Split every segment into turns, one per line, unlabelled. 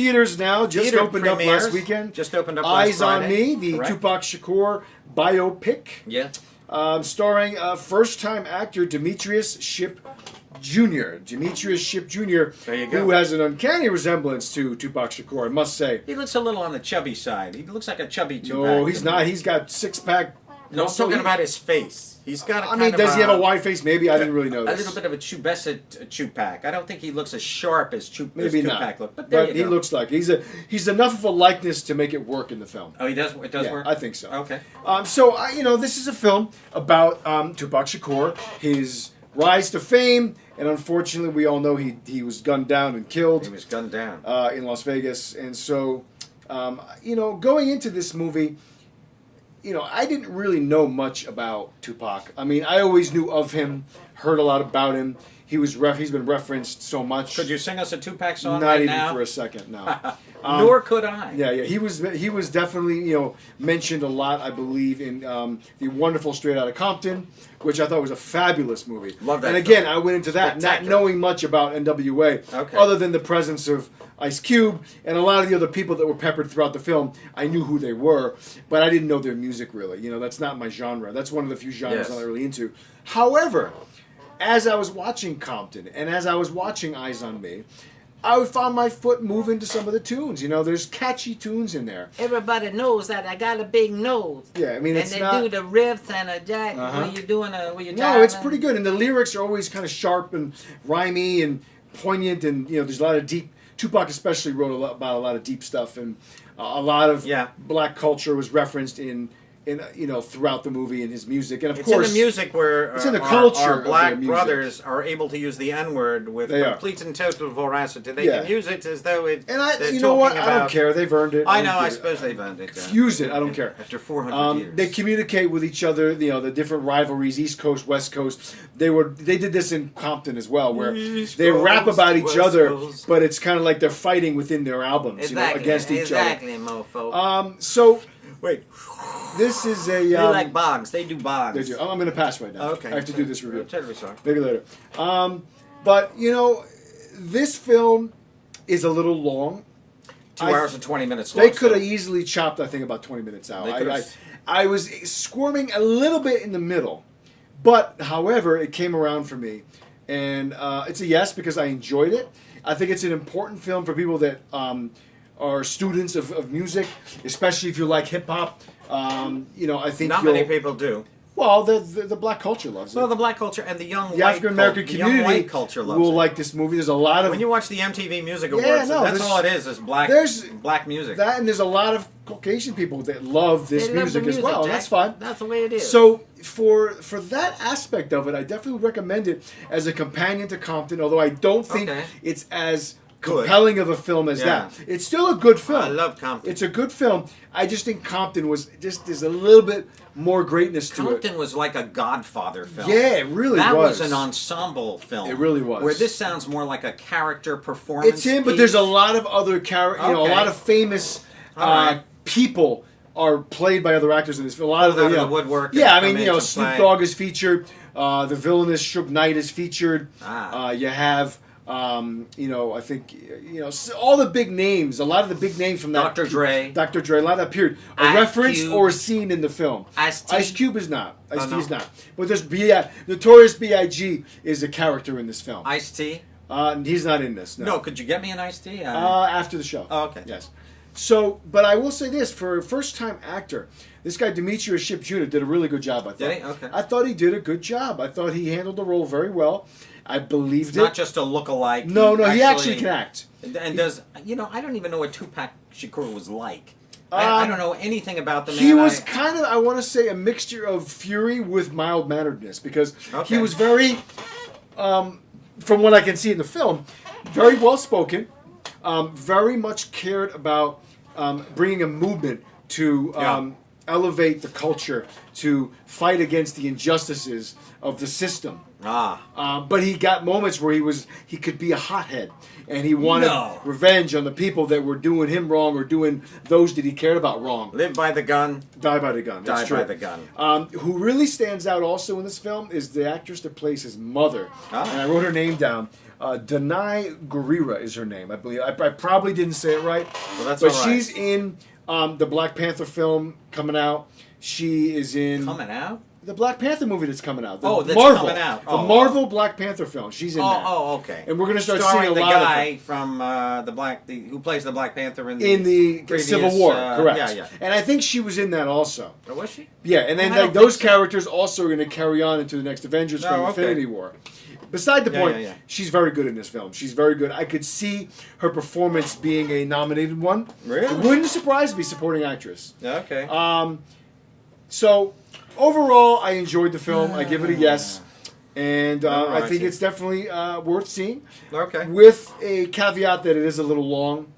theaters now. Just
Theater
opened up
premieres.
last weekend.
Just opened up last
Eyes on
Friday.
Me, the
Correct.
Tupac Shakur biopic.
Yeah.
Starring first-time actor Demetrius Shipp Jr. Demetrius Shipp Jr.,
There you go.
who has an uncanny resemblance to Tupac Shakur, I must say.
He looks a little on the chubby side. He looks like a chubby Tupac.
No, he's not. He's got six-pack.
No, I'm talking about his face. He's got a
I mean, does he have a wide face? Maybe. I didn't really know
a
this.
little bit of a chubescent Tupac. I don't think he looks as sharp as
Maybe
Tupac
not.
look. But there you
he
go.
looks like he's enough of a likeness to make it work in the film.
Oh, he does. It does
Yeah,
work.
I think so.
Okay.
This is a film about Tupac Shakur, his rise to fame, and unfortunately, we all know he was gunned down and killed.
He was gunned down
in Las Vegas, and so going into this movie, I didn't really know much about Tupac. I mean, I always knew of him, heard a lot about him. He's been referenced so much.
Could you sing us a Tupac song
Not
right
even
now?
for a second, no.
Nor could I.
Yeah. He was definitely mentioned a lot. I believe in the wonderful Straight Outta Compton, which I thought was a fabulous movie.
Love that
And
film.
again, I went into that not
Spectacular.
knowing much about NWA,
Okay.
other than the presence of Ice Cube and a lot of the other people that were peppered throughout the film. I knew who they were, but I didn't know their music really. That's not my genre. That's one of the few genres
Yes.
I'm not really into. However, as I was watching Compton and as I was watching Eyes on Me, I found my foot move into some of the tunes. There's catchy tunes in there.
Everybody knows that I got a big nose.
Yeah, I mean,
and
it's
they
not...
do the riffs and a jack
Uh-huh.
when you're doing when you're
No, it's
jiving.
pretty good. And the lyrics are always kind of sharp and rhymey and poignant. And, there's a lot of deep... Tupac especially wrote about a lot of deep stuff. And a lot of black culture was referenced in throughout the movie in his music. And, of
It's
course...
in the music where
it's in the culture
our
of
black
their music.
brothers are able to use the N-word with
They are.
complete and total veracity. They
Yeah.
can use it as though it.
And I,
they're
you know what?
talking
I don't
about-
care. They've earned it.
I
don't
know. I
care.
suppose they've earned it.
Use it. I don't care.
After 400 years.
They communicate with each other. The different rivalries, East Coast, West Coast. They did this in Compton as well, where
East
they rap
Coast,
about each
West
other,
Coast.
but it's kind of like they're fighting within their albums, against each
exactly,
other.
mofo.
So
wait,
this is a.
They like bogs. They do bogs.
They do. I'm going to pass right now.
Okay.
I have to do this review.
I'm terribly sorry.
Maybe later. But this film is a little long.
2 hours and 20 minutes long.
They could
so-
have easily chopped, I think, about 20 minutes out.
They could've-
I was squirming a little bit in the middle, but however, it came around for me, and it's a yes because I enjoyed it. I think it's an important film for people that are students of music, especially if you like hip hop. I think
Not many people do.
Well, the black culture loves it.
Well, the black culture and the young
The
white
African American
the young
community
white culture loves
will
it.
like this movie. There's a lot of
When you watch the MTV Music
Yeah,
Awards,
no,
that's
there's-
all it is black
there's-
black music.
that, and there's a lot of Caucasian people that love this
They love
music,
the
as well. And
Jack.
that's fine.
That's the way it is.
So for that aspect of it, I definitely would recommend it as a companion to Compton. Although I don't think
Okay.
it's as
Good.
compelling of a film as
Yeah.
that. It's still a good film.
I love Compton.
It's a good film. I just think Compton was there's a little bit more greatness to it.
Compton was like a Godfather film.
Yeah, it really
that
was.
was an ensemble film.
It really was.
Where this sounds more like a character performance.
It's him, but
piece.
there's a lot of other a
Okay.
lot of famous
All right.
people are played by other actors in this film. A lot of
Pulled
the,
out of the woodwork
Yeah, I
and
mean,
come in to
Snoop
play.
Dogg is featured. The villainous Suge Knight is featured. You have, I think, all the big names. A lot of the big names from that.
Dr. Dre.
Dr. Dre. A lot of that appeared
Ice
referenced
Cube.
or seen in the film.
Ice-T.
Ice Cube is not. Ice T
no.
is not. But there's Notorious B.I.G. is a character in this film.
Ice-T?
He's not in this.
No, could you get me an iced tea?
After the show.
Oh, okay.
Yes. So, but I will say this, for a first-time actor, this guy Demetrius Shipp Jr. did a really good job, I thought.
Did he? Okay.
I thought he did a good job. I thought he handled the role very well. I believed
It's
it.
not just a look-alike.
No, he actually can act.
And does, I don't even know what Tupac Shakur was like. I don't know anything about the man.
He was kind of, I want to say, a mixture of fury with mild-manneredness, because he was very, from what I can see in the film, very well-spoken, very much cared about bringing a movement to elevate the culture to fight against the injustices of the system. But he got moments where he could be a hothead, and he wanted revenge on the people that were doing him wrong or doing those that he cared about wrong.
Live by the gun.
Die by the gun. That's true.
Die by the gun.
Who really stands out also in this film is the actress that plays his mother. And I wrote her name down. Danai Gurira is her name, I believe. I probably didn't say it right.
Well, that's
but
all right.
she's in the Black Panther film coming out. She is in...
Coming out?
The Black Panther movie that's coming out.
That's
Marvel,
coming out.
The Marvel Black Panther film. She's in that.
Oh, okay.
And we're going to start
Starring
seeing a
the
lot
guy
of
from who plays the Black Panther in
the
previous,
Civil War, correct.
Yeah.
And I think she was in that also.
Oh, was she?
Yeah, and then
I don't
those
think so.
characters also are going to carry on into the next Avengers from Infinity War. Beside the point, she's very good in this film. She's very good. I could see her performance being a nominated one.
Really?
It wouldn't surprise me, supporting actress.
Okay.
So, overall, I enjoyed the film. I give it a yes. And I think it's definitely worth seeing.
Okay.
With a caveat that it is a little long.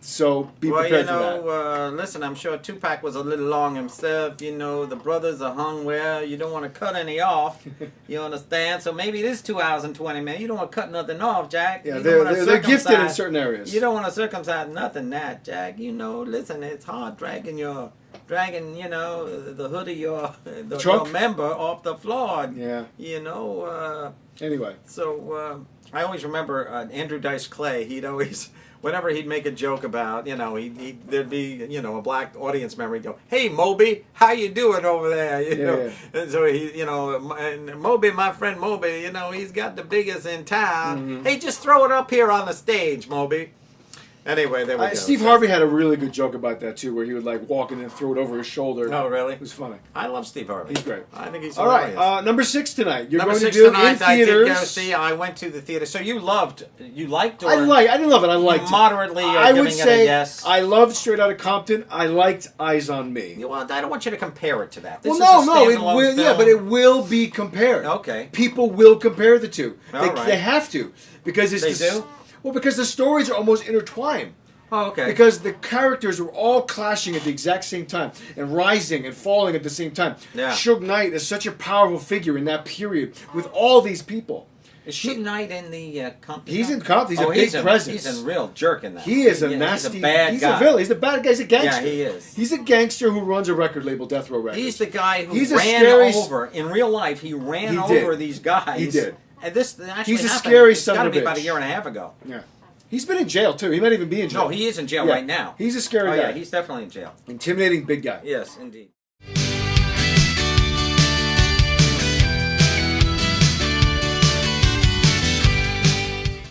So be prepared for that.
Listen, I'm sure Tupac was a little long himself. You know, the brothers are hung well. You don't want to cut any off. You understand? So maybe it is 2 hours and 20 minutes. You don't want to cut nothing off, Jack.
Yeah,
you don't wanna
they're gifted in
circumcise-
certain areas.
You don't want to circumcise nothing, that Jack. You know, listen, it's hard dragging, you know, the hood of your member off the floor.
Yeah.
You know.
Anyway.
So I always remember Andrew Dice Clay. He'd always. Whenever he'd make a joke about, you know, there'd be, you know, a black audience member. He'd go, "Hey, Moby, how you doing over there?" You know, and so he, you know, and Moby, my friend Moby, you know, he's got the biggest in town.
Mm-hmm.
Hey, just throw it up here on the stage, Moby. Anyway, there we go.
Steve Harvey had a really good joke about that too, where he would like walk in and throw it over his shoulder.
Oh, really?
It was funny.
I love Steve Harvey.
He's great.
I think he's
all
hilarious.
right. Number 6 tonight. You're
Number
going
6
to do
tonight.
in theaters.
I did go see. I went to the theater. So you liked? Or
I didn't love it. I liked it.
Moderately.
I would
giving
say
it a yes.
I loved Straight Outta Compton. I liked Eyes on Me.
Well, I don't want you to compare it to that. This
Well,
is a
no, it
standalone
will.
film.
Yeah, but it will be compared.
Okay.
People will compare the two.
All right.
They have to because it's
They do?
Well, because the stories are almost intertwined.
Oh, okay.
Because the characters were all clashing at the exact same time and rising and falling at the same time.
Yeah.
Suge Knight is such a powerful figure in that period with all these people.
Is Suge Knight in the Compton?
He's in Compton. He's a big presence.
He's a real jerk in that.
He is a nasty.
He's a bad
he's
guy.
a villain. He's a bad guy. He's a gangster.
Yeah, he is.
He's a gangster who runs a record label, Death Row Records.
He's the guy who
He's a
ran
scary-
over in real life. He ran
He did.
over these guys.
He did.
And this actually
He's a
happened.
scary
It's
son
got to
of a
be about
bitch.
a year and a half ago.
Yeah. He's been in jail too. He might even be in jail.
No, he is in jail
Yeah.
right now.
He's a scary
Oh
guy.
yeah, he's definitely in jail.
Intimidating big guy.
Yes, indeed.